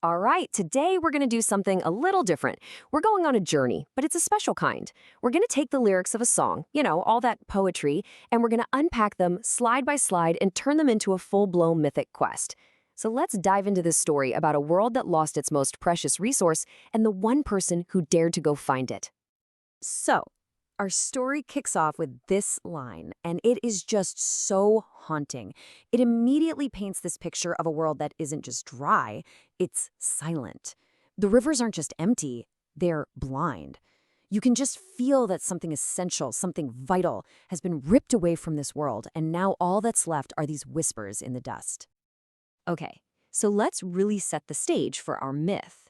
All right, today we're going to do something a little different. We're going on a journey, but it's a special kind. We're going to take the lyrics of a song, all that poetry, and we're going to unpack them slide by slide and turn them into a full-blown mythic quest. So let's dive into this story about a world that lost its most precious resource and the one person who dared to go find it. So, our story kicks off with this line, and it is just so haunting. It immediately paints this picture of a world that isn't just dry, it's silent. The rivers aren't just empty, they're blind. You can just feel that something essential, something vital, has been ripped away from this world, and now all that's left are these whispers in the dust. Okay, so let's really set the stage for our myth.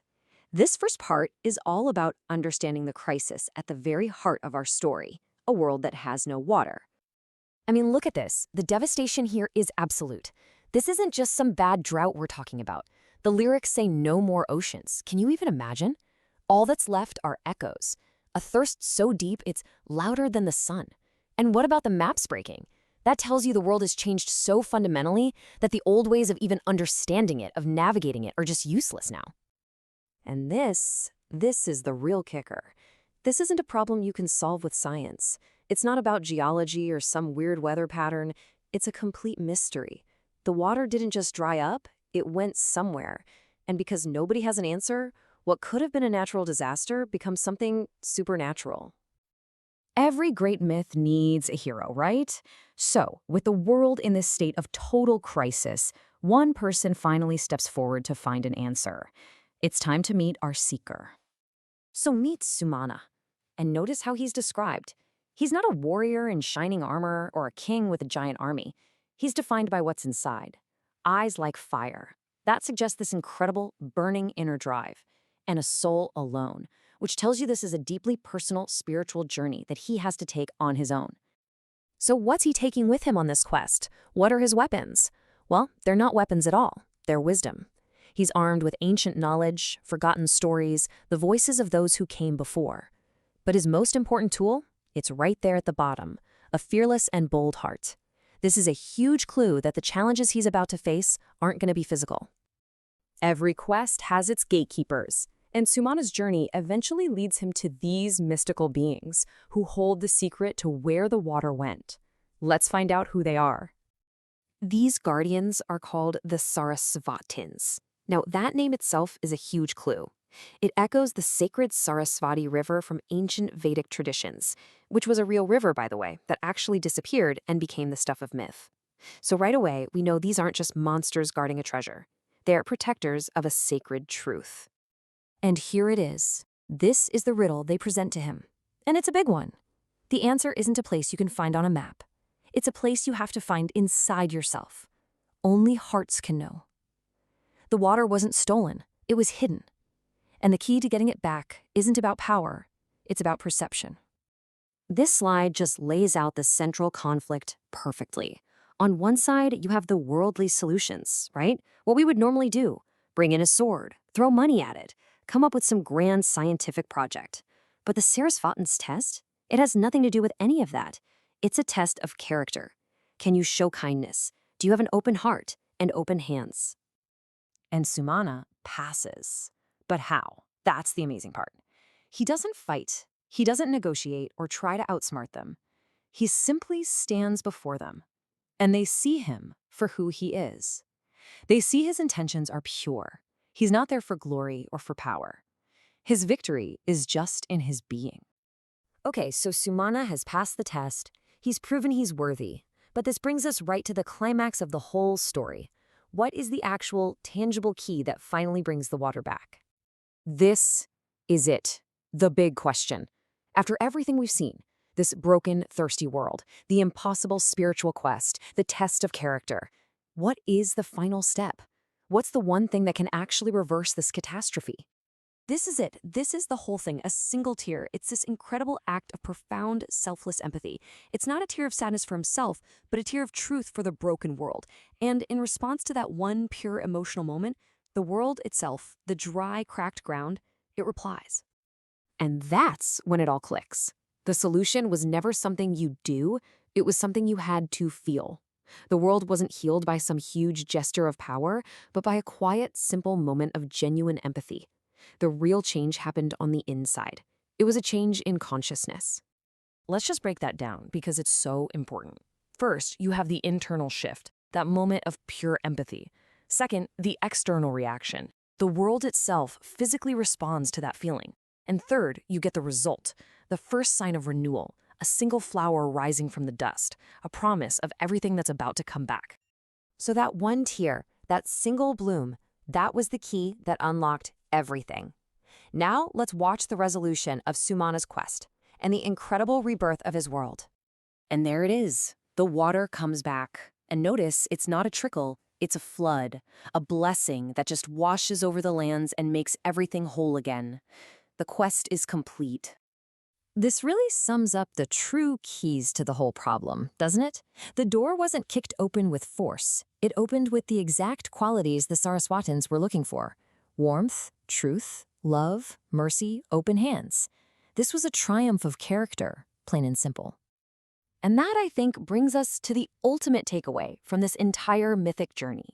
This first part is all about understanding the crisis at the very heart of our story, a world that has no water. I mean, look at this. The devastation here is absolute. This isn't just some bad drought we're talking about. The lyrics say no more oceans. Can you even imagine? All that's left are echoes. A thirst so deep it's louder than the sun. And what about the maps breaking? That tells you the world has changed so fundamentally that the old ways of even understanding it, of navigating it, are just useless now. And this is the real kicker. This isn't a problem you can solve with science. It's not about geology or some weird weather pattern. It's a complete mystery. The water didn't just dry up, it went somewhere. And because nobody has an answer, what could have been a natural disaster becomes something supernatural. Every great myth needs a hero, right? So, with the world in this state of total crisis, one person finally steps forward to find an answer. It's time to meet our seeker. So meet Sumana, and notice how he's described. He's not a warrior in shining armor or a king with a giant army. He's defined by what's inside. Eyes like fire. That suggests this incredible, burning inner drive. And a soul alone, which tells you this is a deeply personal, spiritual journey that he has to take on his own. So what's he taking with him on this quest? What are his weapons? Well, they're not weapons at all. They're wisdom. He's armed with ancient knowledge, forgotten stories, the voices of those who came before. But his most important tool? It's right there at the bottom, a fearless and bold heart. This is a huge clue that the challenges he's about to face aren't going to be physical. Every quest has its gatekeepers, and Sumana's journey eventually leads him to these mystical beings who hold the secret to where the water went. Let's find out who they are. These guardians are called the Sarasvatins. Now, that name itself is a huge clue. It echoes the sacred Sarasvati River from ancient Vedic traditions, which was a real river, by the way, that actually disappeared and became the stuff of myth. So right away, we know these aren't just monsters guarding a treasure. They are protectors of a sacred truth. And here it is. This is the riddle they present to him. And it's a big one. The answer isn't a place you can find on a map. It's a place you have to find inside yourself. Only hearts can know. The water wasn't stolen, it was hidden. And the key to getting it back isn't about power, it's about perception. This slide just lays out the central conflict perfectly. On one side, you have the worldly solutions, right? What we would normally do: bring in a sword, throw money at it, come up with some grand scientific project. But the Sarasvatins test? It has nothing to do with any of that. It's a test of character. Can you show kindness? Do you have an open heart and open hands? And Sumana passes. But how? That's the amazing part. He doesn't fight, he doesn't negotiate or try to outsmart them. He simply stands before them. And they see him for who he is. They see his intentions are pure. He's not there for glory or for power. His victory is just in his being. Okay, so Sumana has passed the test. He's proven he's worthy. But this brings us right to the climax of the whole story. What is the actual, tangible key that finally brings the water back? This is it, the big question. After everything we've seen, this broken, thirsty world, the impossible spiritual quest, the test of character, what is the final step? What's the one thing that can actually reverse this catastrophe? This is it. This is the whole thing, a single tear. It's this incredible act of profound, selfless empathy. It's not a tear of sadness for himself, but a tear of truth for the broken world. And in response to that one pure emotional moment, the world itself, the dry, cracked ground, it replies. And that's when it all clicks. The solution was never something you do, it was something you had to feel. The world wasn't healed by some huge gesture of power, but by a quiet, simple moment of genuine empathy. The real change happened on the inside. It was a change in consciousness. Let's just break that down because it's so important. First, you have the internal shift, that moment of pure empathy. Second, the external reaction. The world itself physically responds to that feeling. And third, you get the result, the first sign of renewal, a single flower rising from the dust, a promise of everything that's about to come back. So that one tear, that single bloom, that was the key that unlocked everything. Now let's watch the resolution of Sumana's quest and the incredible rebirth of his world. And there it is. The water comes back. And notice, it's not a trickle, it's a flood, a blessing that just washes over the lands and makes everything whole again. The quest is complete. This really sums up the true keys to the whole problem, doesn't it? The door wasn't kicked open with force. It opened with the exact qualities the Saraswatins were looking for: warmth, truth, love, mercy, open hands. This was a triumph of character, plain and simple. And that, I think, brings us to the ultimate takeaway from this entire mythic journey.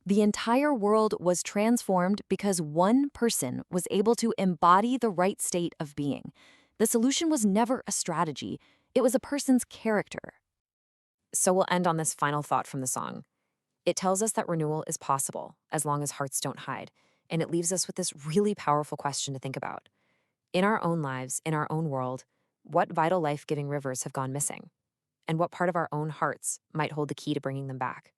The entire world was transformed because one person was able to embody the right state of being. The solution was never a strategy, it was a person's character. So we'll end on this final thought from the song. It tells us that renewal is possible as long as hearts don't hide, and it leaves us with this really powerful question to think about. In our own lives, in our own world, what vital life-giving rivers have gone missing? And what part of our own hearts might hold the key to bringing them back?